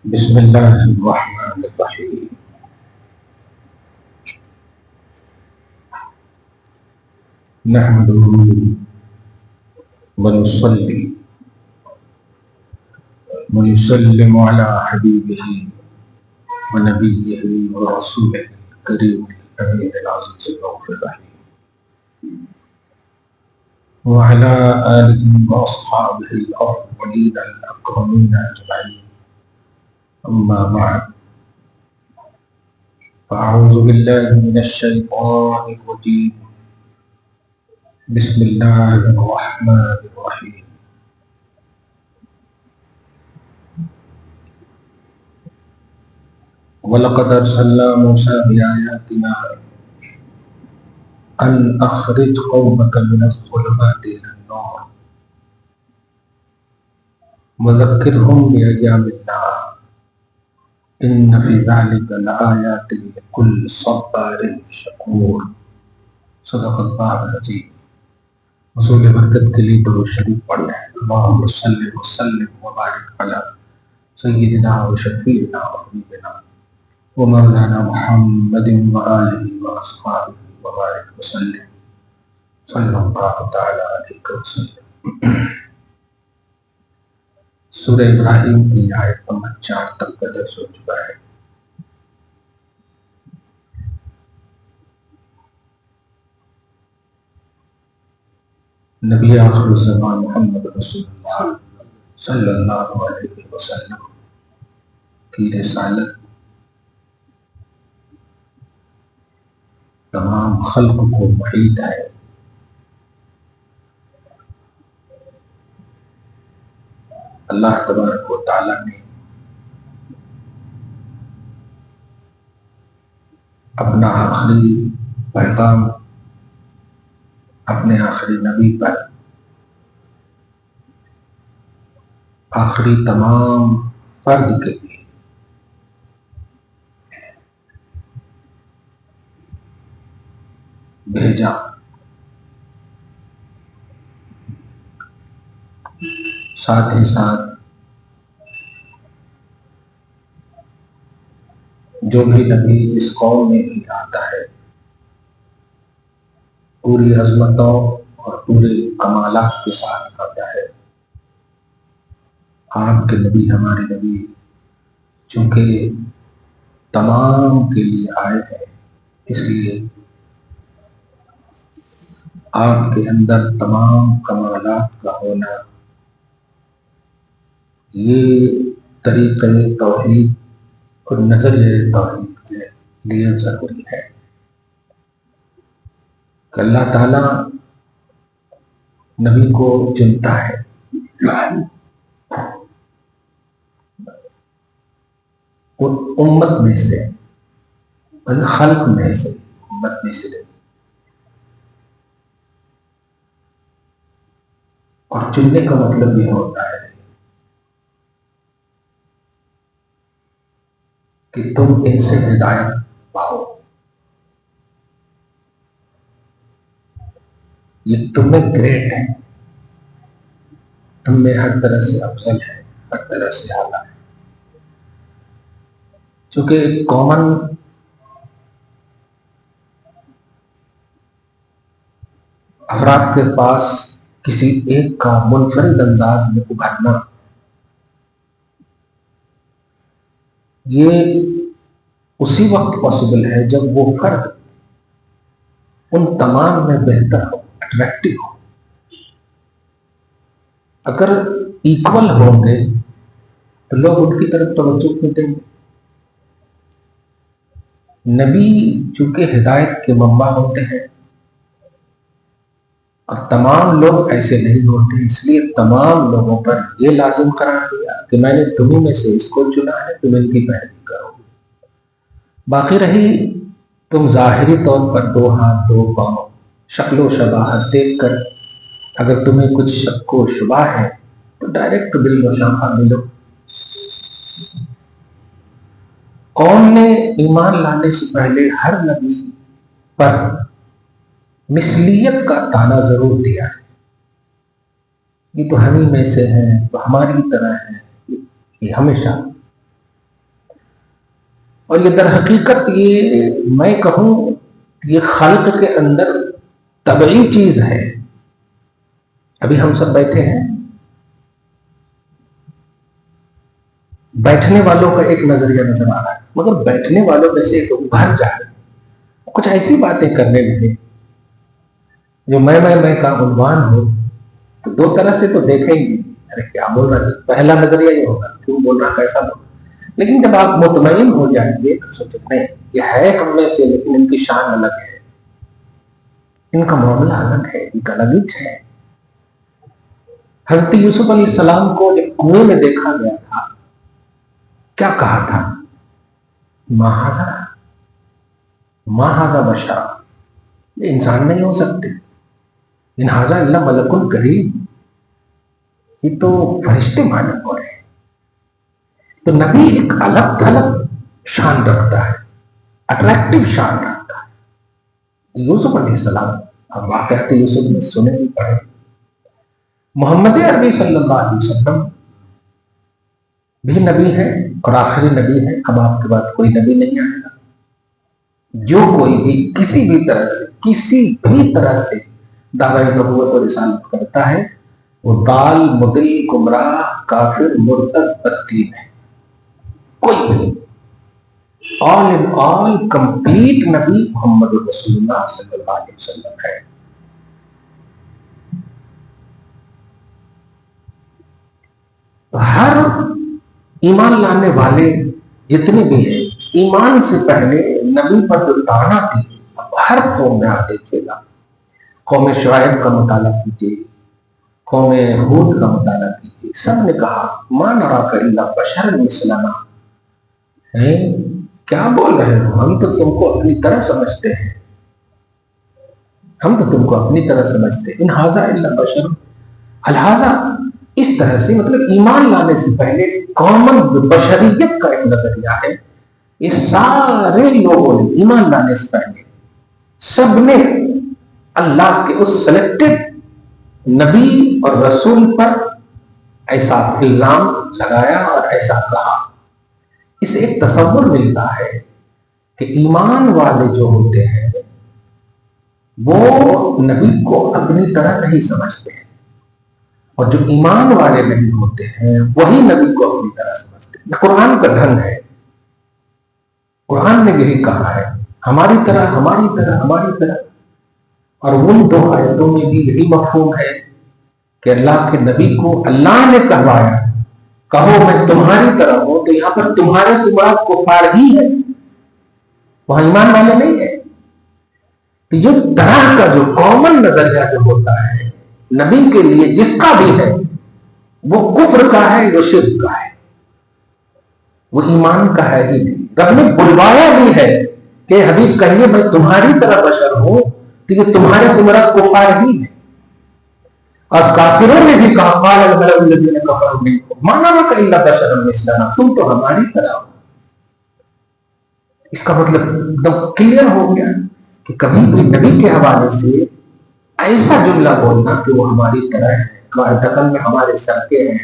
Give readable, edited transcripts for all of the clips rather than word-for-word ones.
بسم اللہ الرحمن الرحیم نحمده ونصلي ونسلم على حبيبه ونبيه ورسوله الكريم الأمين العزيز الرؤوف الرحيم وعلى آله وأصحابه الأفضلين الأكرمين أجمعين. أما بعد فأعوذ بالله من الشيطان الرجيم. بسم الله الرحمن الرحيم. وَلَقَدْ أَرْسَلْنَا مُوسَى بِآيَاتِنَا أَنْ أَخْرِجْ قَوْمَكَ مِنَ الظُّلُمَاتِ إِلَى النُّورِ وَذَكِّرْهُمْ بِأَيَّامِ اللَّهِ إِنَّ فِي ذَلِكَ لَآيَاتٍ لِكُلِّ صَبَّارٍ شَكُورٍ. صدق اللہ العظیم. حصول برکت کے لیے درود شریف پڑھ لیں. اللہم صلی وسلم وبارک علی سیدنا و شفیعنا و حبیبنا و مولانا محمد وآلہ واصحابہ وبارک وسلم صلی اللہ تعالی علیہ وسلم. سورہ ابراہیم کی آیت نمبر 4 تک کا درس ہو چکا ہے. نبی آخر الزمان محمد رسول اللہ صلی اللہ علیہ وسلم کی رسالت تمام خلق کو محیط ہے. اللہ تبارک و تعالی نے اپنا آخری پیغام اپنے آخری نبی پر آخری تمام فرد کے لیے بھیجا. ساتھ ہی ساتھ جو بھی نبی جس قوم میں بھی آتا ہے پوری عظمتوں اور پورے کمالات کے ساتھ آتا ہے. آپ کے نبی ہمارے نبی چونکہ تمام کے لیے آئے ہیں اس لیے آپ کے اندر تمام کمالات کا ہونا یہ طریقہ توحید اور نظریہ توحید کے لیے ضروری ہے کہ اللہ تعالیٰ نبی کو چنتا ہے ان امت میں سے ان خلق میں سے امت میں سے اور چننے کا مطلب یہ ہوتا ہے کہ تم ان سے ہدایت پاؤ. یہ تم میں گریٹ ہے, تم میں ہر طرح سے افضل ہے, ہر طرح سے اعلیٰ ہے. چونکہ ایک کامن افراد کے پاس کسی ایک کا منفرد انداز میں ابھرنا یہ اسی وقت پاسبل ہے جب وہ فرد ان تمام میں بہتر ہو, اٹریکٹیو ہو. اگر ایکول ہوں گے تو لوگ ان کی طرف توجہ نہیں دیں گے. نبی چونکہ ہدایت کے منبع ہوتے ہیں اور تمام لوگ ایسے نہیں ہوتے, اس لیے تمام لوگوں پر یہ لازم قرار دیا کہ میں نے تمہیں میں سے اس کو چنا ہے, تم ان کی پیروی کرو. باقی رہی تم ظاہری طور پر 2 ہاتھ 2 پاؤں شکل و شباہت دیکھ کر اگر تمہیں کچھ شک و شبہ ہے تو ڈائریکٹ بالمشافہ ملو. قوم نے ایمان لانے سے پہلے ہر نبی پر مثلیت کا تانا ضرور دیا ہے. یہ تو ہم ہی میں سے ہیں, تو ہماری طرح ہیں, یہ ہمیشہ اور یہ در حقیقت یہ میں کہوں یہ خلق کے اندر طبعی چیز ہے. ابھی ہم سب بیٹھے ہیں، بیٹھنے والوں کا ایک نظریہ نظر آ رہا ہے، مگر بیٹھنے والوں میں سے ایک ابھر جائے، کچھ ایسی باتیں کرنے لگے جو میں کا عنوان ہو تو دو طرح سے تو دیکھیں گے، ارے کیا بول رہا ہے. پہلا نظریہ یہ ہوگا کیوں بول رہا، کیسا بول رہا. لیکن جب آپ مطمئن ہو جائیں گے تو سوچیں نہیں یہ ہے ہم میں سے، لیکن ان کی شان الگ ہے، ان کا معاملہ الگ ہے، ایک الگ ہی ہے. حضرت یوسف علیہ السلام کو جب کنویں میں دیکھا گیا تھا کیا کہا تھا؟ ما ھذا بشر، یہ انسان نہیں ہو سکتے، ان ھذا الا ملک کریم، یہ تو فرشتے معلوم ہو رہے ہیں. تو نبی ایک الگ تھلگ شان رکھتا ہے، اٹریکٹیو شان رکھتا ہے. یوسف علیہ السلام، اب واقعات یوسف میں سنے بھی پڑھے. محمد عربی صلی اللہ علیہ وسلم بھی نبی ہے اور آخری نبی ہے. اب آپ کے بعد کوئی نبی نہیں آئے گا. جو کوئی بھی کسی بھی طرح سے دعوی نبوت اور رسالت کرتا ہے وہ ضال، مضل، گمراہ، کافر، مرتد، بددین ہے. کوئی بھی نہیں. آل ان آل کمپلیٹ نبی محمد رسول اللہ صلی اللہ علیہ وسلم ہے. تو ہر ایمان لانے والے جتنے بھی ہیں، ایمان سے پہلے نبی پر جو تانا تھی ہر قوم میں آپ دیکھیے گا. قوم شعیب کا مطالعہ کیجیے، قوم ہود کا مطالعہ کیجیے، سب نے کہا ما نراک الا بشرا مثلنا، کیا بول رہے ہو، ہم تو تم کو اپنی طرح سمجھتے ہیں، ان ھذا الا بشر. الحاذا اس طرح سے مطلب ایمان لانے سے پہلے کامن بشریت کا ایک نظریہ ہے. یہ سارے لوگوں نے ایمان لانے سے پہلے سب نے اللہ کے اس سلیکٹڈ نبی اور رسول پر ایسا الزام لگایا اور ایسا کہا. اسے ایک تصور ملتا ہے کہ ایمان والے جو ہوتے ہیں وہ نبی کو اپنی طرح نہیں سمجھتے ہیں، اور جو ایمان والے نہیں ہوتے ہیں وہی نبی کو اپنی طرح سمجھتے ہیں. قرآن کا ڈھنگ ہے. قرآن نے یہی کہا ہے ہماری طرح. اور ان دو آیتوں میں بھی یہی مفہوم ہے کہ اللہ کے نبی کو اللہ نے کہوایا کہو میں تمہاری طرح ہوں. تو یہاں پر تمہارے سے مراد کفار ہی ہے، وہاں ایمان والے نہیں ہے. تو یہ طرح کا جو کامن نظریہ جو ہوتا ہے نبی کے لیے جس کا بھی ہے وہ کفر کا ہے، وہ شرک کا ہے، وہ ایمان کا ہے ہی نہیں. رب نے بلوایا بھی ہے کہ حبیب کہیے میں تمہاری طرح بشر ہوں، تو یہ تمہارے سے مراد کفار ہی ہے. اور کافروں نے بھی کہا قال الملأ الذین کفروا منکم ما نراک الا بشرا مثلنا، تم تو ہماری طرح ہو. اس کا مطلب ایک دم کلیئر ہو گیا کہ کبھی بھی نبی کے حوالے سے ایسا جملہ بولنا کہ وہ ہماری طرح ہے، ہمارے دکن میں ہمارے سر کے ہیں،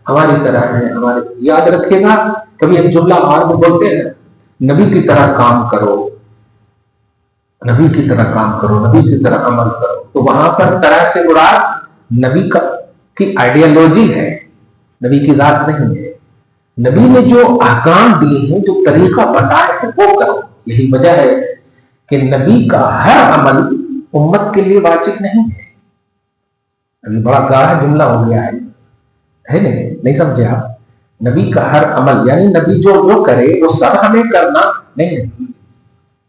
ہماری طرح ہیں، ہمارے. یاد رکھیے گا کبھی ایک جملہ اور بھی بولتے ہیں نبی کی طرح کام کرو، نبی کی طرح کام کرو، نبی کی طرح عمل کرو. تو وہاں پر طرح سے مراد نبی کی آئیڈیالوجی ہے، نبی کی ذات نہیں ہے. نبی نے جو احکام دیے ہیں، جو طریقہ بتایا ہے وہ کرو. یہی وجہ ہے کہ نبی کا ہر عمل امت کے لیے واجب نہیں ہے. ابھی بڑا گاہر جملہ ہو گیا ہے نہیں سمجھے آپ. نبی کا ہر عمل یعنی نبی جو کرے وہ سب ہمیں کرنا نہیں،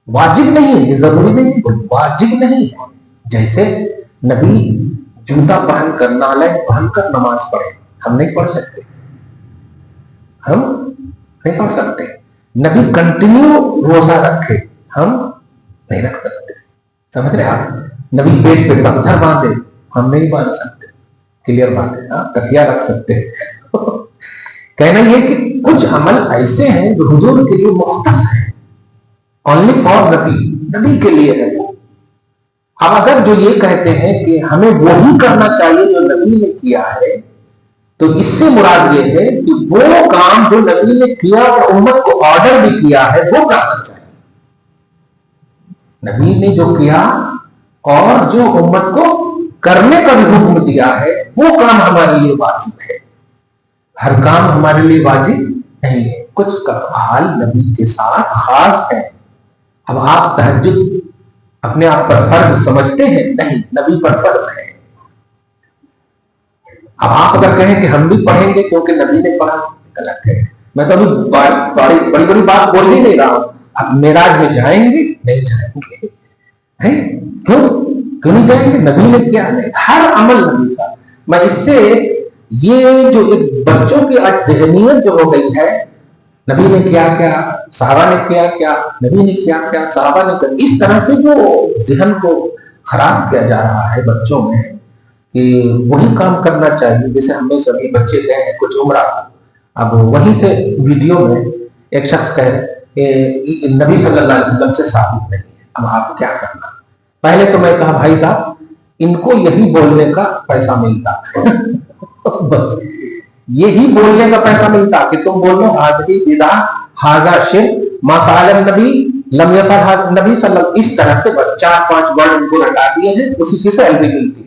واجب نہیں ہے. یہ ضروری نہیں ہے، واجب نہیں ہے. جیسے نبی جوتا پہن کر نالے پہن کر نماز پڑھے، ہم نہیں پڑھ سکتے، نبی کنٹینیو روزہ رکھے، ہم نہیں رکھ سکتے. سمجھ رہے آپ. نبی پیٹ پہ پتھر باندھے، ہم نہیں باندھ سکتے. کلیئر بات ہے. تکیا رکھ سکتے. کہنا یہ کہ کچھ عمل ایسے ہیں جو حضور کے لیے مختص ہیں، اونلی فار نبی کے لیے ہے. اب اگر جو یہ کہتے ہیں کہ ہمیں وہی کرنا چاہیے جو نبی نے کیا ہے تو اس سے مراد یہ ہے کہ وہ کام جو نبی نے کیا اور امت کو آرڈر بھی کیا ہے وہ کرنا چاہیے. نبی نے جو کیا اور جو امت کو کرنے کا بھی حکم دیا ہے وہ کام ہمارے لیے واجب ہے. ہر کام ہمارے لیے واجب نہیں ہے. کچھ حال نبی کے ساتھ خاص ہے. اب آپ تہجد اپنے آپ پر فرض سمجھتے ہیں؟ نہیں، نبی پر فرض ہے. اب آپ اگر کہیں کہ ہم بھی پڑھیں گے کیونکہ نبی نے پڑھا، غلط ہے. میں تو ابھی بڑی بڑی بات بول ہی نہیں رہا ہوں. اب معراج میں جائیں گے؟ نہیں جائیں گے. کیوں نہیں جائیں گے؟ نبی نے کیا نہیں. ہر عمل نبی کا. میں اس سے یہ جو ایک بچوں کی آج ذہنیت جو ہو گئی ہے، نبی نے کیا کیا، صحابہ نے کیا کیا، نبی نے کیا کیا، صحابہ نے کیا، اس طرح سے جو ذہن کو خراب کیا جا رہا ہے بچوں میں کہ وہی کام کرنا چاہیے. جیسے ہم نے سبھی بچے گئے ہیں کچھ عمرہ، اب وہیں سے ویڈیو میں ایک شخص کہے کہ نبی صلی اللہ علیہ وسلم سے ثابت نہیں ہے، اب آپ کیا کرنا. پہلے تو میں کہا بھائی صاحب ان کو یہی بولنے کا پیسہ ملتا بس یہی بولنے کا پیسہ ملتا کہ تم بولو حاضری بدعت حاضر شرک ما فعل النبی لم یفعل النبی صلی اللہ علیہ وسلم. اس طرح سے بس 4-5 ورڈ ان کو رٹا دیے ہیں، اسی کی سیلری ملتی.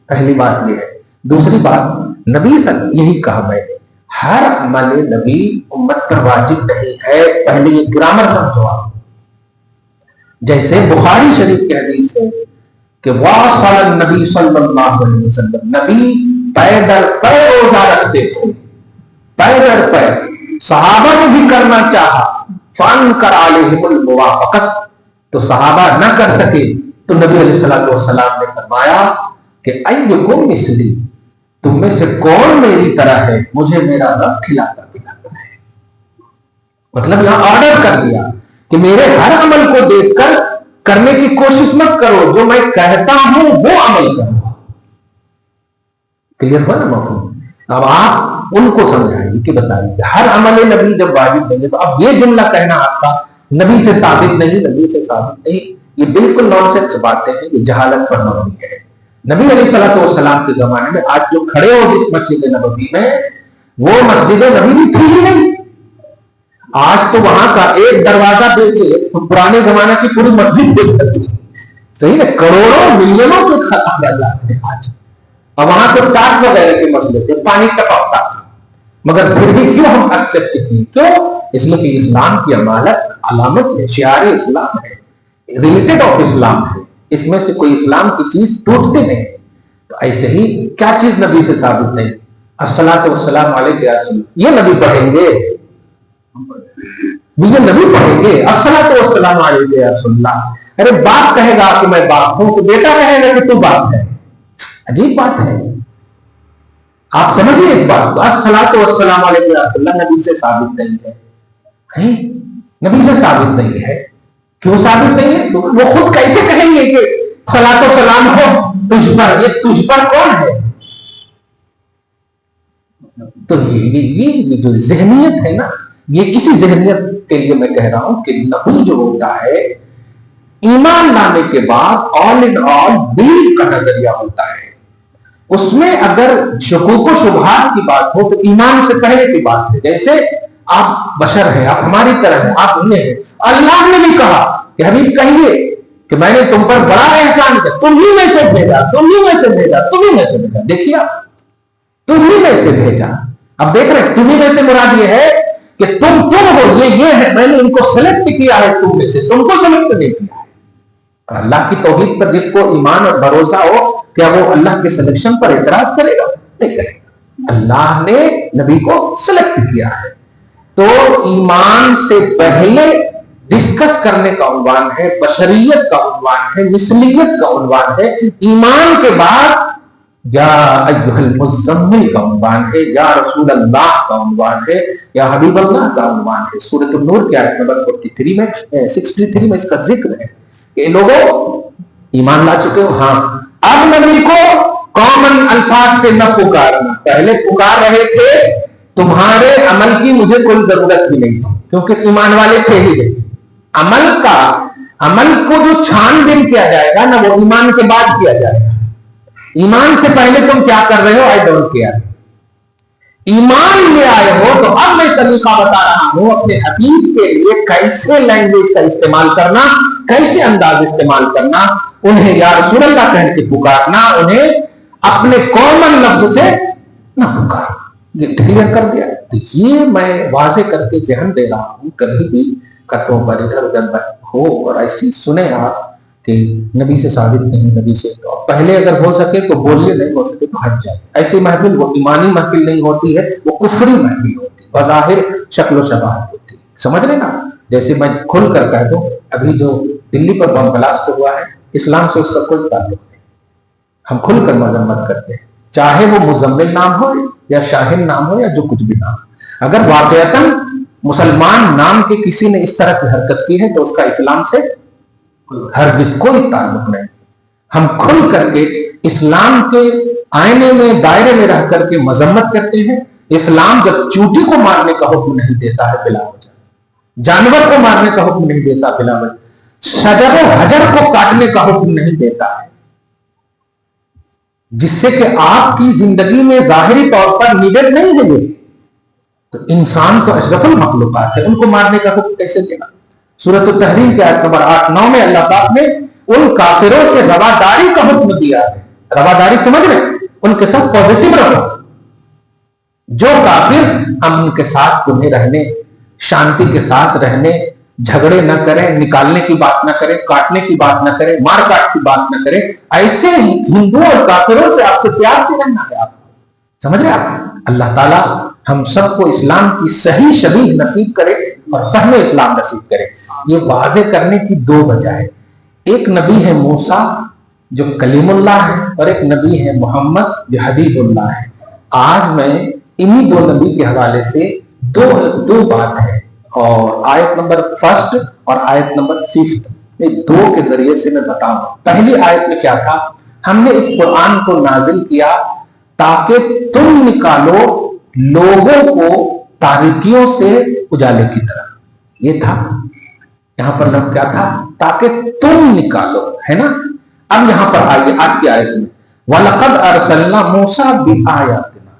پہلی بات یہ ہے. دوسری بات، نبی صلی اللہ علیہ وسلم یہی کہا میں نے ہر عمل نبی امت پر واجب نہیں ہے. پہلے یہ گرامر سمجھو آپ. جیسے بخاری شریف کی حدیث ہے کہ واصل النبی صلی اللہ علیہ وسلم، نبی پے در پے روزہ رکھتے تھے، پے در پے. صحابہ نے بھی کرنا چاہا، فانکر علیہم الموافقت، تو صحابہ نہ کر سکے تو نبی علیہ الصلوۃ والسلام نے فرمایا کہ ایکم مثلی، تم میں سے کون میری طرح ہے، مجھے میرا رب کھلاتا پلاتا ہے. مطلب یہاں آرڈر کر دیا کہ میرے ہر عمل کو دیکھ کر کرنے کی کوشش مت کرو، جو میں کہتا ہوں وہ عمل کرو. کلیئر ہوا نا مفہوم؟ اب آپ ان کو سمجھائیے کہ بتائیے ہر عمل نبی جب واجب دیں گے تو اب یہ جملہ کہنا آپ کا نبی سے ثابت نہیں، نبی سے ثابت نہیں، یہ بالکل نان سینس باتیں ہیں، یہ جہالت پر مبنی ہے. نبی علیہ الصلوۃ والسلام کے زمانے میں آج جو کھڑے ہو جس مسجد نبوی میں، وہ مسجد نبوی بھی تھی ہی نہیں. آج تو وہاں کا ایک دروازہ بیچے تو پرانے زمانے کی پوری مسجد ہو جاتی. صحیح ہے، کروڑوں ملینوں کے اخراجات ہیں آج. اور وہاں تو ٹاپ وغیرہ کے مسئلے تھے، پانی ٹپکتا تھا، مگر پھر بھی کیوں ہم ایکسپٹ کی؟ کیوں؟ اس لیے کہ اسلام کی امانت علامت ہے، شعار اسلام ہے، ریلیٹڈ آف اسلام ہے، اس میں سے کوئی اسلام کی چیز ٹوٹتے نہیں. تو ایسے ہی کیا چیز نبی سے ثابت نہیں؟ الصلاۃ والسلام علیک یا رسول اللہ، یہ نبی پڑھیں گے، یہ نبی پڑھیں گے الصلاۃ والسلام علیک یا رسول اللہ. ارے باپ کہے گا کہ میں باپ ہوں تو بیٹا کہے گا کہ تو باپ ہے. عجیب بات ہے. آپ سمجھیے اس بات کو. الصلاۃ والسلام علیک یا رسول اللہ نبی سے ثابت نہیں ہے، نبی سے ثابت نہیں ہے. کیوں ثابت نہیں ہے؟ وہ خود کیسے کہیں گے کہ صلاۃ و سلام ہو تجھ پر؟ یہ تجھ پر کون ہے؟ تو یہ جو ذہنیت ہے نا، یہ اسی ذہنیت کے لیے میں کہہ رہا ہوں کہ نبی جو ہوتا ہے ایمان لانے کے بعد آل ان آل بلیو کا نظریہ ہوتا ہے. اس میں اگر شکوک و شبہات کی بات ہو تو ایمان سے پہلے کی بات ہے. جیسے آپ بشر ہیں، آپ ہماری طرح ہیں، آپ انہیں ہیں. اللہ نے بھی کہا کہ حبیب کہیے کہ میں نے تم پر بڑا احسان کیا، تم ہی میں سے بھیجا، تم ہی میں سے بھیجا، تم ہی میں سے بھیجا. دیکھیے آپ، تم ہی میں سے بھیجا. اب دیکھ رہے تم ہی میں سے مراد یہ ہے کہ تم ہو، یہ ہے، میں نے ان کو سلیکٹ کیا ہے تم میں سے، تم کو سلیکٹ نہیں کیا ہے. اللہ کی توحید پر جس کو ایمان اور بھروسہ ہو، کیا وہ اللہ کے سلیکشن پر اعتراض کرے گا؟ نہیں کرے گا. اللہ نے نبی کو سلیکٹ کیا ہے. تو ایمان سے پہلے ڈسکس کرنے کا عنوان ہے، بشریت کا عنوان ہے، مثلیت کا عنوان ہے. ایمان کے بعد یا ایھا المزمل کا عنوان ہے، یا رسول اللہ کا عنوان ہے، یا حبیب اللہ کا عنوان ہے. سورۃ النور کی آیت نمبر 63 میں 63 میں اس کا ذکر ہے کہ لوگوں ایمان لا چکے ہو. ہاں، اب نبی کو کامن الفاظ سے نہ پکارنا. پہلے پکار رہے تھے تمہارے عمل کی مجھے کوئی ضرورت ہی نہیں تھی، کیونکہ ایمان والے تھے ہی نہیں. عمل کو جو چھان بین کیا جائے گا نا، وہ ایمان کے بعد کیا جائے گا. ایمان سے پہلے تم کیا کر رہے ہو آئی ڈونٹ کیئر. ایمان لے آئے ہو تو اب میں سلیقہ بتا رہا ہوں اپنے حبیب کے لیے کیسے لینگویج کا استعمال کرنا، کیسے انداز استعمال کرنا، انہیں یا رسول اللہ کہہ کے پکارنا، انہیں اپنے کامن لفظ سے نہ پکارنا. یہ کلیئر کر دیا. تو یہ میں واضح کر کے ذہن دے رہا ہوں. کبھی بھی کٹوں پر ادھر ادھر ہو اور ایسی سنیں آپ کہ نبی سے ثابت نہیں، نبی سے تو پہلے اگر ہو سکے تو بولیے، نہیں ہو سکے تو ہٹ جائے. ایسی محفل وہ ایمانی محفل نہیں ہوتی ہے، وہ کفری محفل ہوتی ہے، بظاہر شکل و شباہت ہوتی ہے. سمجھ رہے نا؟ جیسے میں کھل کر کہہ دوں ابھی جو دلی پر بم بلاسٹ ہوا ہے، اسلام سے اس کا کوئی تعلق نہیں. ہم کھل کر مذمت کرتے ہیں، چاہے وہ مزمل نام ہو یا شاہین نام ہو یا جو کچھ بھی نام. اگر واقعتاً مسلمان نام کے کسی نے اس طرح کی حرکت کی ہے تو اس کا اسلام سے ہرگز کوئی تعلق نہیں. ہم کھل کر کے اسلام کے آئینے میں دائرے میں رہ کر کے مذمت کرتے ہیں. اسلام جب چوٹی کو مارنے کا حکم نہیں دیتا ہے بلا وجہ، جانور کو مارنے کا حکم نہیں دیتا بلا وجہ، شجر و حجر کو کاٹنے کا حکم نہیں دیتا ہے، جس سے کہ آپ کی زندگی میں ظاہری طور پر نیڈڈ نہیں ہے یہ، تو انسان تو اشرف المخلوقات ہے، ان کو مارنے کا حکم کیسے دینا؟ سورۃ التحریم کے آیت نمبر 8-9 میں اللہ پاک نے ان کافروں سے رواداری کا حکم دیا ہے. رواداری سمجھ رہے؟ ان کے ساتھ پازیٹو رہو. جو کافر امن کے ساتھ تمہیں رہنے، شانتی کے ساتھ رہنے، جھگڑے نہ کریں، نکالنے کی بات نہ کریں، کاٹنے کی بات نہ کریں، مار کاٹ کی بات نہ کریں، ایسے ہندو اور کافروں سے آپ سے پیار سے رہنا ہے. آپ سمجھ رہے آپ؟ اللہ تعالیٰ ہم سب کو اسلام کی صحیح شبیہ نصیب کرے اور فہم اسلام نصیب کرے. یہ واضح کرنے کی دو وجہ ہے. ایک نبی ہے موسیٰ جو کلیم اللہ ہے، اور ایک نبی ہے محمد جو حبیب اللہ ہے. آج میں انہی دو نبی کے حوالے سے دو بات ہے، اور آیت نمبر 1 اور آیت نمبر 5 دو کے ذریعے سے میں بتاؤں. پہلی آیت میں کیا تھا؟ ہم نے اس قرآن کو نازل کیا تاکہ تم نکالو لوگوں کو تاریکیوں سے اجالے کی طرف. یہ تھا یہاں پر لفظ کیا تھا؟ تاکہ تم نکالو، ہے نا. اب یہاں پر آئیے آج کی آیت میں وَلَقَدْ أَرْسَلْنَا مُوسَىٰ بِآيَاتِنَا،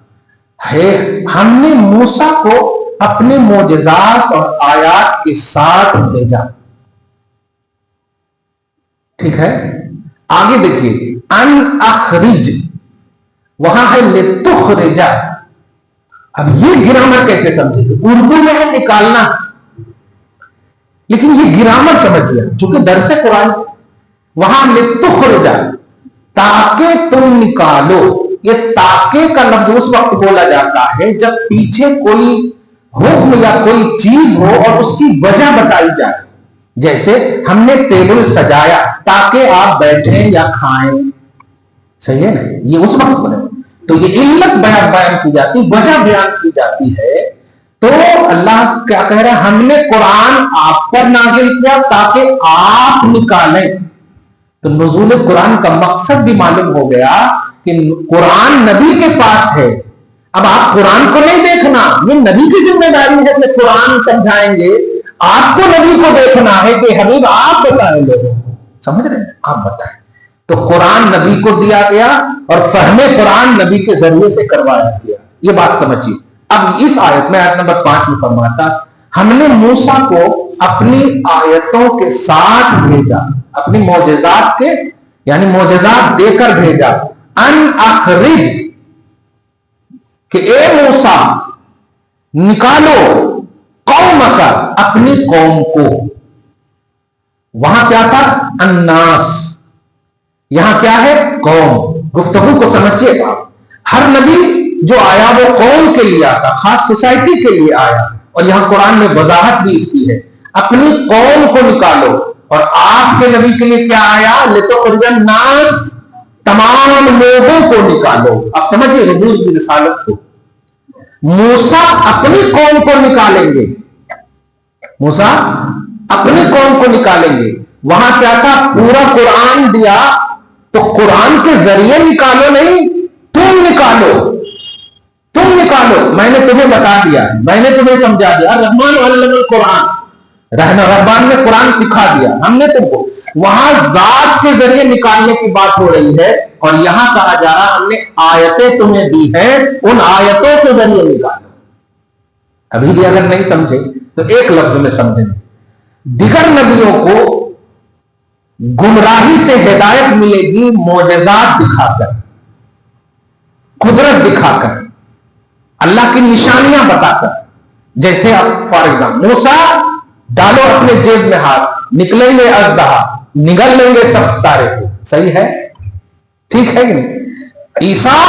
ہے ہم نے موسیٰ کو اپنے معجزات اور آیات کے ساتھ بھیجا. ٹھیک ہے. آگے دیکھیے ان اخرج، وہاں ہے لتخرج. اب یہ گرامر کیسے سمجھے؟ اردو میں ہے نکالنا، لیکن یہ گرامر سمجھیے چونکہ درس قرآن. وہاں لتخرج تاکہ تم نکالو. یہ تاکہ کا لفظ اس وقت بولا جاتا ہے جب پیچھے کوئی حکم یا کوئی چیز ہو اور اس کی وجہ بتائی جائے. جیسے ہم نے ٹیبل سجایا تاکہ آپ بیٹھیں یا کھائیں، صحیح ہے نا؟ یہ اس وقت بولے تو یہ علت بیان کی جاتی، وجہ بیان کی جاتی ہے. تو اللہ کیا کہہ رہا ہے؟ ہم نے قرآن آپ پر نازل کیا تاکہ آپ نکالیں. تو نزول قرآن کا مقصد بھی معلوم ہو گیا کہ قرآن نبی کے پاس ہے. اب آپ قرآن کو نہیں دیکھنا، یہ نبی کی ذمہ داری ہے کہ قرآن سمجھائیں گے. آپ کو نبی کو دیکھنا ہے کہ حبیب آپ بتائیں لوگوں کو. سمجھ رہے ہیں؟ آپ بتائیں. تو قرآن نبی کو دیا گیا اور فہم قرآن نبی کے ذریعے سے کروایا گیا. یہ بات سمجھیے. اب اس آیت میں آیت نمبر 5 میں فرماتا ہم نے موسیٰ کو اپنی آیتوں کے ساتھ بھیجا، اپنی معجزات کے یعنی معجزات دے کر بھیجا. ان اخرج کہ اے موسیٰ نکالو قومک اپنی قوم کو. وہاں کیا تھا؟ الناس، یہاں کیا ہے؟ قوم. گفتگو کو سمجھیے گا. ہر نبی جو آیا وہ قوم کے لیے آتا، خاص سوسائٹی کے لیے آیا. اور یہاں قرآن میں وضاحت بھی اس کی ہے، اپنی قوم کو نکالو. اور آپ کے نبی کے لیے کیا آیا؟ لتخرج الناس، تمام لوگوں کو نکالو. اب سمجھیے حضور کی رسالت کو. موسیٰ اپنی قوم کو نکالیں گے، موسیٰ اپنی قوم کو نکالیں گے. وہاں کیا تھا؟ پورا قرآن دیا تو قرآن کے ذریعے نکالو نہیں، تم نکالو. تم نکالو، میں نے تمہیں بتا دیا، میں نے تمہیں سمجھا دیا. رحمان علم القرآن، رحمان نے قرآن سکھا دیا، ہم نے تم کو، وہاں ذات کے ذریعے نکالنے کی بات ہو رہی ہے، اور یہاں کہا جا رہا ہم نے آیتیں تمہیں دی ہیں، ان آیتوں کے ذریعے نکالو۔ ابھی بھی اگر نہیں سمجھے تو ایک لفظ میں سمجھیں، دیگر نبیوں کو گمراہی سے ہدایت ملے گی معجزات دکھا کر، قدرت دکھا کر، اللہ کی نشانیاں بتا کر۔ جیسے آپ فار ایگزامپل موسیٰ ڈالو اپنے جیب میں ہاتھ، نکلیں گے اژدہا، نگل لیں گے سب سارے کو، صحیح ہے؟ ٹھیک ہے کہ نہیں؟ عیسیٰ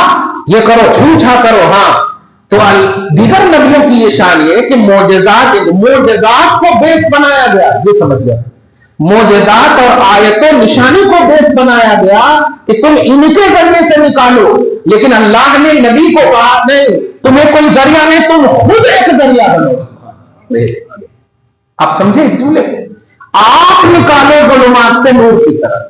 یہ کرو، چھوچھا کرو، ہاں۔ تو دیگر نبیوں کی یہ شان یہ کہ معجزات کو بیس بنایا گیا، یہ سمجھ گیا، معجزات اور آیتوں نشانی کو بیس بنایا گیا کہ تم ان کے ذریعے سے نکالو، لیکن اللہ نے نبی کو کہا نہیں، تمہیں کوئی ذریعہ نہیں، تم خود ایک ذریعہ بنو۔ آپ سمجھے اس جملے کو؟ آپ نکالو ظلمات سے نور کی طرف،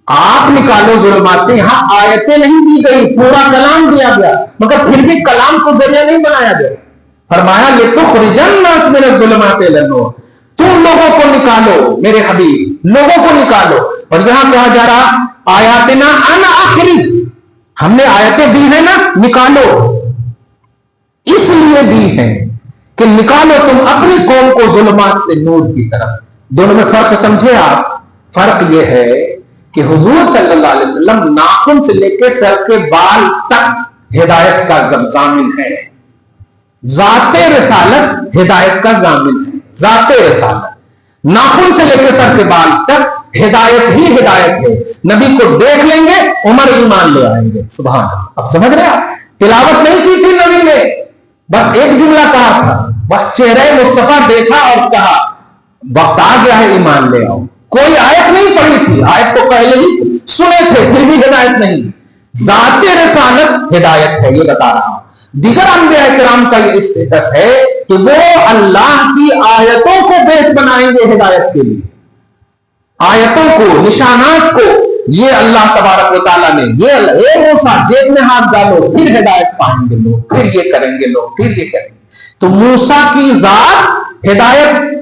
آپ نکالو ظلمات سے۔ یہاں آیتیں نہیں دی گئی، پورا کلام دیا گیا، مگر پھر بھی کلام کو ذریعہ نہیں بنایا گیا۔ فرمایا لِتُخْرِجَ النَّاسَ مِنَ الظُّلُمَاتِ إِلَى النُّورِ، تم لوگوں کو نکالو میرے حبیب، لوگوں کو نکالو۔ اور یہاں کہا جا رہا آیاتنا ان اخرج، ہم نے آیتیں دی ہیں نا، نکالو، اس لیے دی ہیں کہ نکالو تم اپنی قوم کو ظلمات سے نور کی طرف۔ دونوں میں فرق سمجھے آپ؟ فرق یہ ہے کہ حضور صلی اللہ علیہ وسلم ناخن سے لے کے سر کے بال تک ہدایت کا ضامن ہے، ذات رسالت ہدایت کا ضامن ہے، ذات رسالت ناخن سے لے کے سر کے بال تک ہدایت ہی ہدایت ہے۔ نبی کو دیکھ لیں گے عمر ایمان لے آئیں گے، سبحان اللہ۔ اب سمجھ رہے آپ؟ تلاوت نہیں کی تھی نبی نے، بس ایک جملہ کہا تھا، بس چہرے مصطفیٰ دیکھا اور کہا وقت آ گیا ہے ایمان لے آؤ۔ کوئی آیت نہیں پڑھی تھی، آیت تو پہلے ہی سنے تھے، پھر بھی ہدایت نہیں۔ ذات رسالت ہدایت ہے، یہ بتا رہا ہوں۔ دیگر انبیاء کرام کا یہ اسٹیٹس ہے کہ وہ اللہ کی آیتوں کو بیس بنائیں گے ہدایت کے لیے، آیتوں کو، نشانات کو۔ یہ اللہ تبارک و تعالیٰ نے یہ اے موسیٰ جیب میں ہاتھ ڈالو، پھر ہدایت پائیں گے لوگ، پھر یہ کریں گے لوگ، پھر یہ کریں گے۔ تو موسیٰ کی ذات ہدایت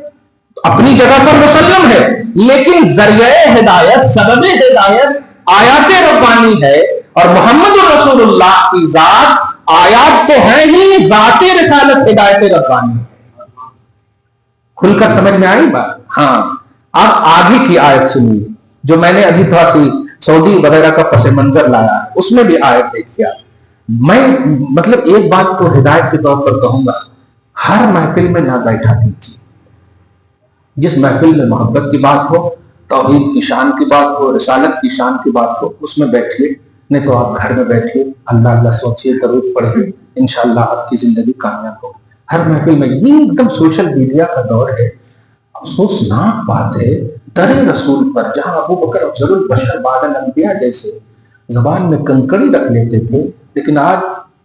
اپنی جگہ پر مسلم ہے، لیکن ذریعہ ہدایت، سبب ہدایت آیات ربانی ہے، اور محمد رسول اللہ کی ذات آیات تو ہے ہی، ذات رسالت ہدایت ربانی ہے۔ کھل کر سمجھ میں آئی بات؟ ہاں۔ اب آگے کی آیت سنیے، جو میں نے ابھی تھوڑا سی سعودی وغیرہ کا پس منظر لایا، اس میں بھی آیت دیکھیے۔ میں مطلب ایک بات تو ہدایت کے طور پر کہوں گا، ہر محفل میں نہ بیٹھا کیجیے۔ جس محفل میں محبت کی بات ہو، توحید کی شان کی بات ہو، رسالت کی شان کی بات ہو، اس میں بیٹھیے، نہیں تو آپ گھر میں بیٹھیے، اللہ اللہ سوچیے، درود پڑھیے، انشاءاللہ آپ کی زندگی کامیاب ہو۔ ہر محفل میں یہ ایک دم سوشل میڈیا کا دور ہے، افسوسناک بات ہے، در رسول پر جہاں ابو بکر افضل البشر بعد الانبیاء جیسے زبان میں کنکڑی رکھ لیتے تھے، لیکن آج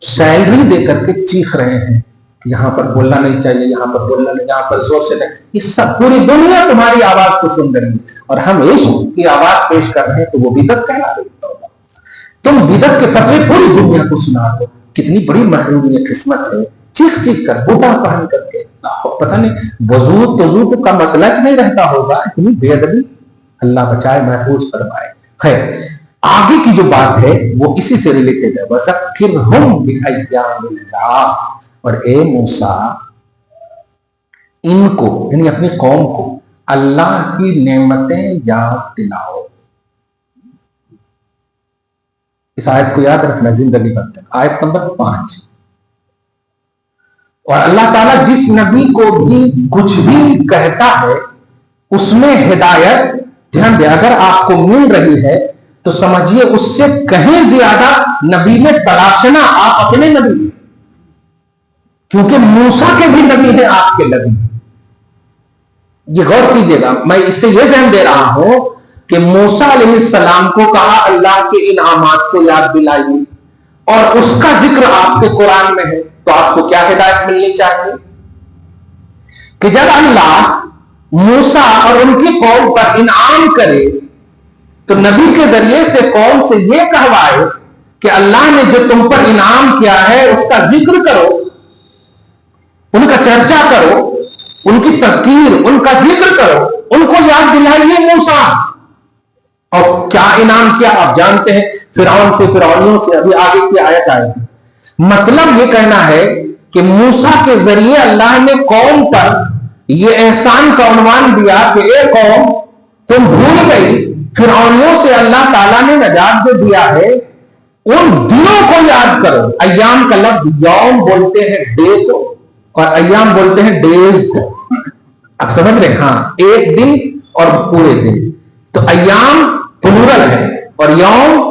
سیلری دے کر کے چیخ رہے ہیں کہ یہاں پر بولنا نہیں چاہیے، یہاں پر بولنا نہیں، یہاں پر زور سے نہیں۔ یہ سب پوری دنیا تمہاری آواز کو سن رہی ہے، اور ہم عشق کی آواز پیش کر رہے ہیں تو وہ بدعت کہلا رہی ہے۔ تم بدعت کے فتوے پوری دنیا کو سنا دو، کتنی بڑی محرومی قسمت ہے، چیخ چیخ کر، بوٹا پہن کر کے، پتہ نہیں وضو کا مسئلہ نہیں رہتا ہوگا، اتنی بے ادبی۔ اللہ بچائے، محفوظ فرمائے۔ خیر، آگے کی جو بات ہے وہ اسی سے ریلیٹڈ ہے، وَذَكِّرْهُمْ بِأَيَّامِ اللَّهِ، اور اے موسیٰ ان کو، یعنی اپنی قوم کو، اللہ کی نعمتیں یاد دلاؤ۔ اس آیت کو یاد رکھنا زندگی بھر تک۔ آیت نمبر 5۔ اور اللہ تعالیٰ جس نبی کو بھی کچھ بھی کہتا ہے اس میں ہدایت، دھیان دے، اگر آپ کو مل رہی ہے تو سمجھیے اس سے کہیں زیادہ نبی میں تلاشنا آپ اپنے نبی، کیونکہ موسیٰ کے بھی نبی ہیں آپ کے نبی۔ یہ غور کیجئے گا، میں اس سے یہ ذہن دے رہا ہوں کہ موسیٰ علیہ السلام کو کہا اللہ کے انعامات کو یاد دلائیے، اور اس کا ذکر آپ کے قرآن میں ہے، تو آپ کو کیا ہدایت ملنی چاہیے کہ جب اللہ موسیٰ اور ان کی قوم پر انعام کرے تو نبی کے ذریعے سے قوم سے یہ کہوائے کہ اللہ نے جو تم پر انعام کیا ہے اس کا ذکر کرو، ان کا چرچا کرو، ان کی تذکیر، ان کا ذکر کرو، ان کو یاد دلائیے موسیٰ۔ اور کیا انعام کیا آپ جانتے ہیں، فرعون سے، فرعونیوں سے ابھی آگے کی آیت آئے گی۔ مطلب یہ کہنا ہے کہ موسیٰ کے ذریعے اللہ نے قوم پر یہ احسان کا عنوان دیا کہ اے قوم تم بھول گئی، فرعونیوں سے اللہ تعالیٰ نے نجات جو دیا ہے ان دنوں کو یاد کرو۔ ایام کا لفظ یوم بولتے ہیں ڈے کو، اور ایام بولتے ہیں ڈیز کو۔ آپ سمجھ رہے ہیں؟ ہاں، ایک دن اور پورے دن، تو ایام پلورل ہے اور یوم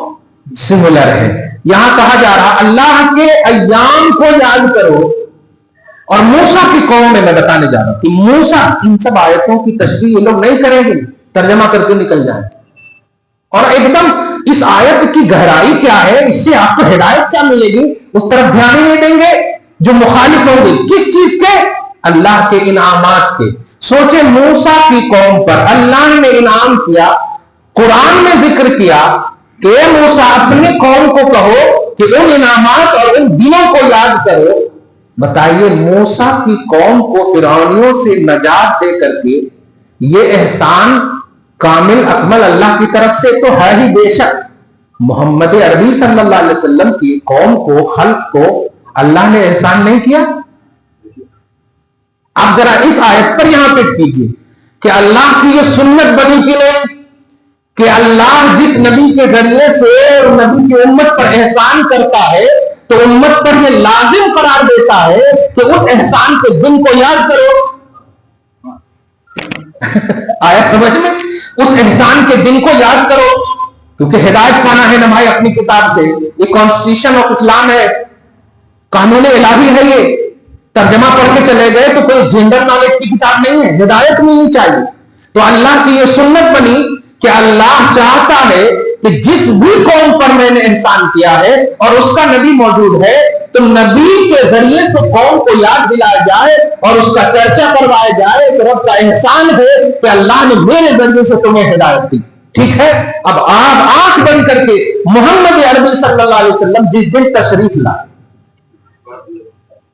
سنگولر ہے۔ یہاں کہا جا رہا اللہ کے ایام کو یاد کرو۔ اور موسیٰ کی قوم میں بتانے جا رہا ہوں کہ موسیٰ، ان سب آیتوں کی تشریح یہ لوگ نہیں کریں گے، ترجمہ کر کے نکل جائیں گے۔ اور ایک دم اس آیت کی گہرائی کیا ہے، اس سے آپ کو ہدایت کیا ملے گی، اس طرف دھیان ہی نہیں دیں گے جو مخالف ہوں گے۔ کس چیز کے؟ اللہ کے انعامات کے۔ سوچے موسیٰ کی قوم پر اللہ نے انعام کیا، قرآن میں ذکر کیا کہ موسیٰ اپنے قوم کو کہو کہ ان انعامات اور ان دنوں کو یاد کرو۔ بتائیے موسیٰ کی قوم کو فرعونیوں سے نجات دے کر کے یہ احسان کامل اکمل اللہ کی طرف سے تو ہے ہی بے شک، محمد عربی صلی اللہ علیہ وسلم کی قوم کو، خلق کو اللہ نے احسان نہیں کیا؟ آپ ذرا اس آیت پر یہاں پہ کیجئے کہ اللہ کی یہ سنت بنی کہ نہیں کہ اللہ جس نبی کے ذریعے سے نبی کی امت پر احسان کرتا ہے تو امت پر یہ لازم قرار دیتا ہے کہ اس احسان کے دن کو یاد کرو۔ آیت سمجھ میں؟ اس احسان کے دن کو یاد کرو، کیونکہ ہدایت پانا ہے نا بھائی اپنی کتاب سے۔ یہ کانسٹیٹیوشن آف اسلام ہے، قانون الہی ہے، یہ ترجمہ پڑھ کے چلے گئے تو کوئی جنرل نالج کی کتاب نہیں ہے، ہدایت نہیں چاہیے۔ تو اللہ کی یہ سنت بنی کہ اللہ چاہتا ہے کہ جس بھی قوم پر میں نے احسان کیا ہے اور اس کا نبی موجود ہے تو نبی کے ذریعے سے قوم کو یاد دلایا جائے اور اس کا چرچا کروایا جائے کہ رب کا احسان ہے کہ اللہ نے میرے ذریعے سے تمہیں ہدایت دی۔ ٹھیک ہے، اب آپ آنکھ بند کر کے محمد عربی صلی اللہ علیہ وسلم جس دن تشریف لائے،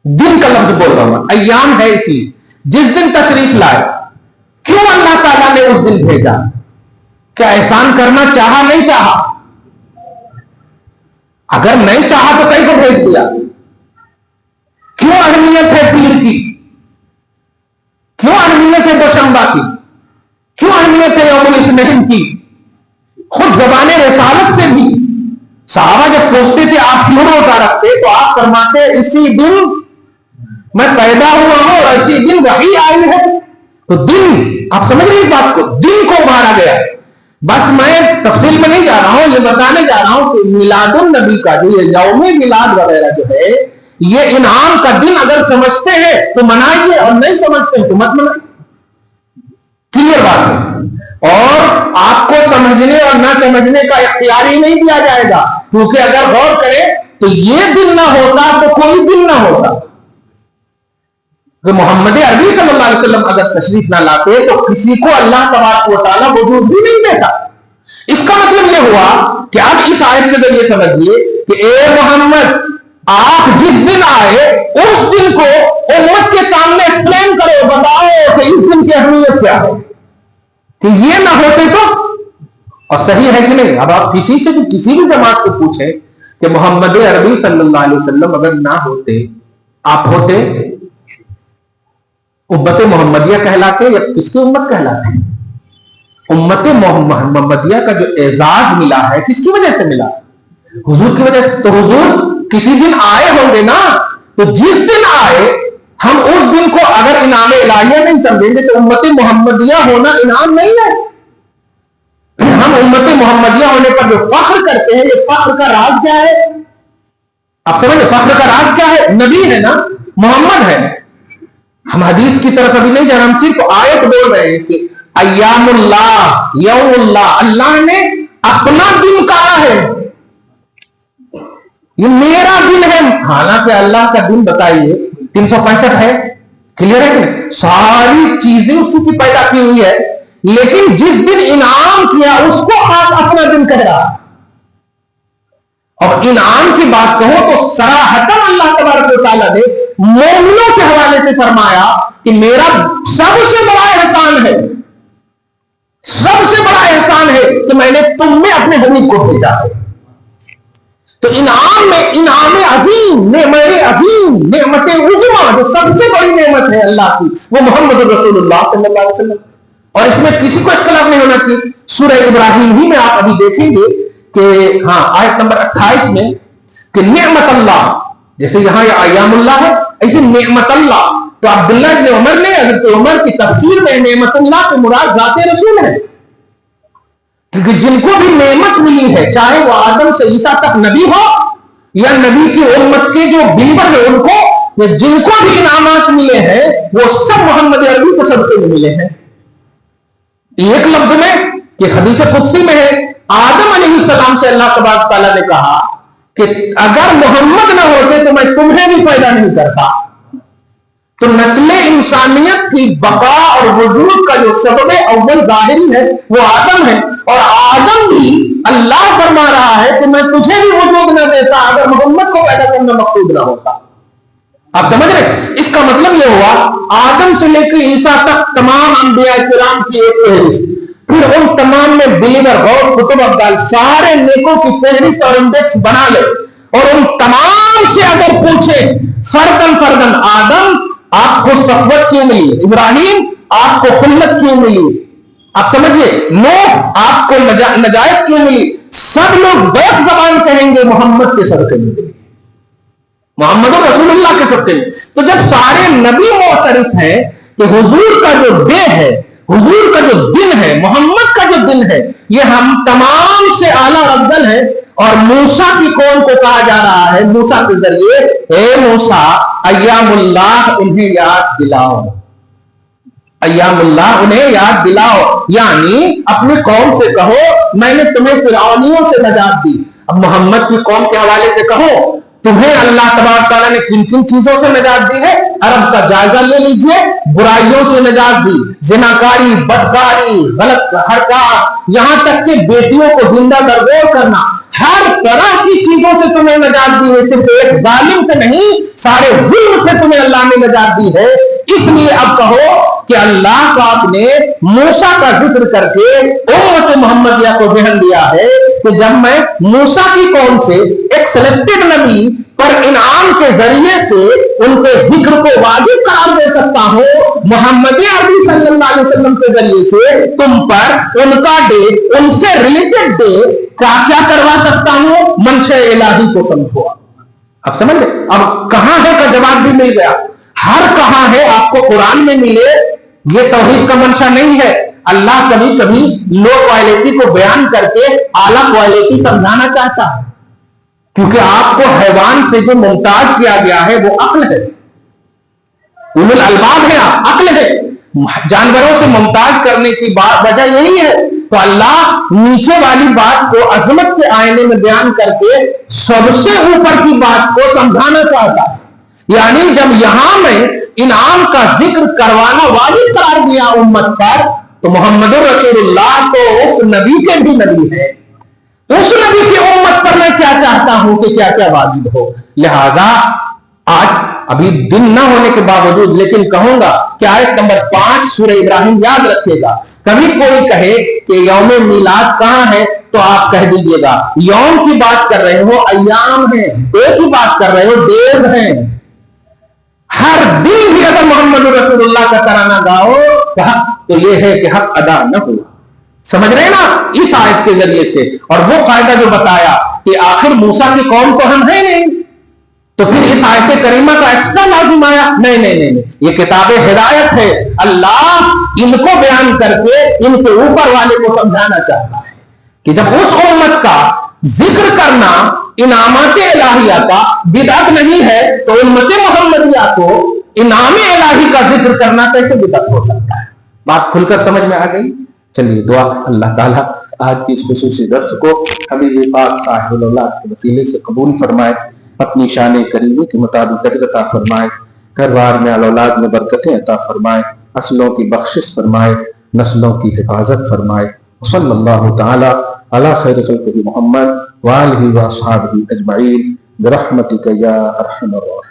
دن کا لفظ بول رہا ہوں، ایام ہے اسی، جس دن تشریف لائے، کیوں اللہ تعالیٰ نے اس دن بھیجا؟ کیا احسان کرنا چاہا؟ نہیں چاہا؟ اگر نہیں چاہا تو کہیں کو بھیج دیا؟ کیوں اہمیت ہے پیر کی؟ کیوں اہمیت ہے دوشنبہ کی؟ کیوں اہمیت ہے یوم الاثنین کی؟ خود زبان رسالت سے بھی صحابہ جب پوچھتے تھے آپ کیوں روزہ رکھتے تو آپ فرماتے اسی دن میں پیدا ہوا ہوں اور اسی دن وحی آئی ہے۔ تو دن، آپ سمجھ رہے اس بات کو، دن کو مارا گیا۔ بس میں تفصیل میں نہیں جا رہا ہوں، یہ بتانے جا رہا ہوں کہ میلاد النبی کا جو یہ یوم میلاد وغیرہ جو ہے یہ انعام کا دن اگر سمجھتے ہیں تو منائیے اور نہیں سمجھتے ہیں تو مت منائیے۔ کلیئر بات ہے، اور آپ کو سمجھنے اور نہ سمجھنے کا اختیار ہی نہیں دیا جائے گا، کیونکہ اگر غور کریں تو یہ دن نہ ہوتا تو کوئی دن نہ ہوتا۔ کہ محمد عربی صلی اللہ علیہ وسلم اگر تشریف نہ لاتے تو کسی کو اللہ تبارک و تعالیٰ وجود بھی نہیں دیتا۔ اس کا مطلب یہ ہوا کہ آپ اس آیت کے ذریعے سمجھیے کہ اے محمد آپ جس دن آئے اس دن کو امت کے سامنے ایکسپلین کرو، بتاؤ کہ اس دن کی اہمیت کیا ہے، کہ یہ نہ ہوتے تو۔ اور صحیح ہے کہ نہیں؟ اب آپ کسی سے بھی کسی بھی جماعت کو پوچھیں کہ محمد عربی صلی اللہ علیہ وسلم اگر نہ ہوتے آپ ہوتے؟ امت محمدیہ کہلاتے یا کس کی امت کہلاتے؟ امت محمدیہ کا جو اعزاز ملا ہے کس کی وجہ سے ملا؟ حضور کی وجہ۔ تو حضور کسی دن آئے ہوں گے نا، تو جس دن آئے ہم اس دن کو اگر انعام الہیہ نہیں سمجھیں گے تو امت محمدیہ ہونا انعام نہیں ہے۔ ہم امت محمدیہ ہونے پر جو فخر کرتے ہیں، یہ فخر کا راز کیا ہے؟ آپ سمجھے فخر کا راز کیا ہے؟ نبی ہے نا، محمد ہے۔ ہم حدیث کی طرف ابھی نہیں جا رہے، ہم صرف آیت بول رہے ہیں کہ ایام اللہ، یوم اللہ، اللہ نے اپنا دن کہا ہے، یہ میرا دن ہے۔ حالانکہ اللہ کا دن بتائیے 365 ہے، کلیئر ہے کہ ساری چیزیں اسی کی پیدا کی ہوئی ہے، لیکن جس دن انعام کیا اس کو خاص اپنا دن کہہ رہا۔ اور انعام کی بات کہو تو صراحتاً اللہ تبارک و تعالیٰ نے مومنوں کے حوالے سے فرمایا کہ میرا سب سے بڑا احسان ہے، سب سے بڑا احسان ہے کہ میں نے تم میں اپنے حبیب کو بھیجا ہے. تو انعام میں انعام عظیم، نعمت عظیم، نعمت عظما، جو سب سے بڑی نعمت ہے اللہ کی، وہ محمد رسول اللہ صلی اللہ علیہ وسلم. اور اس میں کسی کو اختلاف نہیں ہونا چاہیے. سورہ ابراہیم ہی میں آپ ابھی دیکھیں گے کہ ہاں آیت نمبر 28 میں کہ نعمت اللہ، جیسے یہاں یہ ایام اللہ ہے، ایسے نعمت اللہ. تو عبداللہ ابن عمر نے حضرت عمر کی تفسیر میں نعمت اللہ سے مراد ذات رسول ہے، کیونکہ جن کو بھی نعمت ملی ہے، چاہے وہ آدم سے عیسیٰ تک نبی ہو یا نبی کی امت کے جو بلیور ہیں ان کو، جن کو بھی انعامات ملے ہیں وہ سب محمد عربی کو صدقے میں ملے ہیں. ایک لفظ میں کہ حدیث قدسی میں ہے، آدم علیہ السلام سے اللہ تبارک تعالیٰ نے کہا کہ اگر محمد نہ ہوتے تو میں تمہیں بھی پیدا نہیں کرتا. تو نسل انسانیت کی بقا اور وجود کا جو سبب اول ظاہری ہے وہ آدم ہے، اور آدم بھی اللہ فرما رہا ہے کہ میں تجھے بھی وجود نہ دیتا اگر محمد کو پیدا کرنا مقصود نہ ہوتا. آپ سمجھ رہے؟ اس کا مطلب یہ ہوا آدم سے لے کے عیسیٰ تک تمام انبیاء کرام کی ایک فہرست، پھر ان تمام میں بلیور، غوث، قطب، ابدال، سارے نیکوں کی فہرست اور انڈیکس بنا لے، اور ان تمام سے اگر پوچھے فردن فردن، آدم آپ کو صفوت کیوں ملی، ابراہیم آپ کو خلت کیوں ملی، آپ سمجھئے نوح آپ کو نجات کیوں ملی، سب لوگ بیک زبان کہیں گے محمد کے صدقے میں ملی، محمد رسول اللہ کے صدقے میں. تو جب سارے نبی معترف ہیں کہ حضور کا جو ڈے ہے، حضور کا جو دن ہے، محمد کا جو دن ہے، یہ ہم تمام سے اعلیٰ افضل ہے، اور موسیٰ کی قوم کو کہا جا رہا ہے موسیٰ کے ذریعے، اے موسیٰ ایام اللہ انہیں یاد دلاؤ، ایام اللہ انہیں یاد دلاؤ، یعنی اپنی قوم سے کہو میں نے تمہیں فرعونیوں سے نجات دی. اب محمد کی قوم کے حوالے سے کہو تمہیں اللہ تبارک تعالیٰ نے کن کن چیزوں سے نجات دی ہے. عرب کا جائزہ لے لیجئے، برائیوں سے نجات دی، زناکاری، بدکاری، غلط حرکات، یہاں تک کہ بیٹیوں کو زندہ درگور کرنا، ہر طرح کی چیزوں سے تمہیں نجات دی ہے. صرف ایک ظالم سے نہیں، سارے ظلم سے تمہیں اللہ نے نجات دی ہے. اس لیے اب کہو کہ اللہ پاک نے موسیٰ کا ذکر کر کے امت محمدیہ کو ذہن دیا ہے کہ جب میں موسیٰ کی قوم سے ایک سلیکٹڈ نبی پر انعام کے ذریعے سے ان کے ذکر کو واجب قرار دے سکتا ہوں، محمد عربی صلی اللہ علیہ وسلم کے ذریعے سے تم پر ان کا ڈے، ان سے ریلیٹڈ ڈے کیا کروا سکتا ہوں، منشأ الہی کو سمجھو. اب سمجھ لیں، اب کہاں ہے کا جواب بھی مل گیا. ہر کہاں ہے آپ کو قرآن میں ملے، یہ توحید کا منشا نہیں ہے. اللہ کبھی کبھی لو کوالٹی کو بیان کر کے اعلیٰ کوالٹی سمجھانا چاہتا ہے، کیونکہ آپ کو حیوان سے جو ممتاز کیا گیا ہے وہ عقل ہے، اولو الالباب ہے، آپ عقل ہے. جانوروں سے ممتاز کرنے کی وجہ یہی ہے. تو اللہ نیچے والی بات کو عظمت کے آئینے میں بیان کر کے سب سے اوپر کی بات کو سمجھانا چاہتا ہے. یعنی جب یہاں میں انعام کا ذکر کروانا واجب قرار دیا امت پر، تو محمد رسول اللہ تو اس نبی کے بھی نبی ہے. اس نبی کی امت پر میں کیا چاہتا ہوں کہ کیا کیا واجب ہو. لہذا آج ابھی دن نہ ہونے کے باوجود لیکن کہوں گا کہ آیت نمبر 5 سورہ ابراہیم یاد رکھیے گا. کبھی کوئی کہے کہ یوم میلاد کہاں ہے تو آپ کہہ دیجئے گا یوم کی بات کر رہے ہو، ایام ہیں، ڈے کی بات کر رہے ہو، ڈیز ہیں. ہر دن بھی اگر محمد رسول اللہ کا ترانہ گاؤ تو یہ ہے کہ حق ادا نہ ہوا. سمجھ رہے ہیں نا اس آیت کے ذریعے سے. اور وہ قاعدہ جو بتایا کہ آخر موسیٰ کی قوم تو ہم ہیں نہیں، تو پھر اس آیت کریمہ کا ایکسٹرا لازم آیا. نہیں، یہ کتاب ہدایت ہے. اللہ ان کو بیان کر کے ان کے اوپر والے کو سمجھانا چاہتا ہے کہ جب اس امت کا ذکر کرنا انعامات الہیہ کا بدعت نہیں ہے تو امت محمدیہ کو انعام الہی کا ذکر کرنا کیسے بدعت ہو سکتا ہے. بات کھل کر سمجھ میں آ گئی. چلیے دعا اللہ تعالیٰ آج کی اس خصوصی درس کو حبیب پاک صاحب الاولاد کے وسیلے سے قبول فرمائے، اپنی شان کریمی کے مطابق اجر عطا فرمائے، گھر بار میں اولاد میں برکتیں عطا فرمائے، نسلوں کی بخشش فرمائے، نسلوں کی حفاظت فرمائے. صلی اللہ تعالی علی خیر خلقہ محمد وآلہ واصحابہ اجمعین برحمتک یا ارحم الراحمین.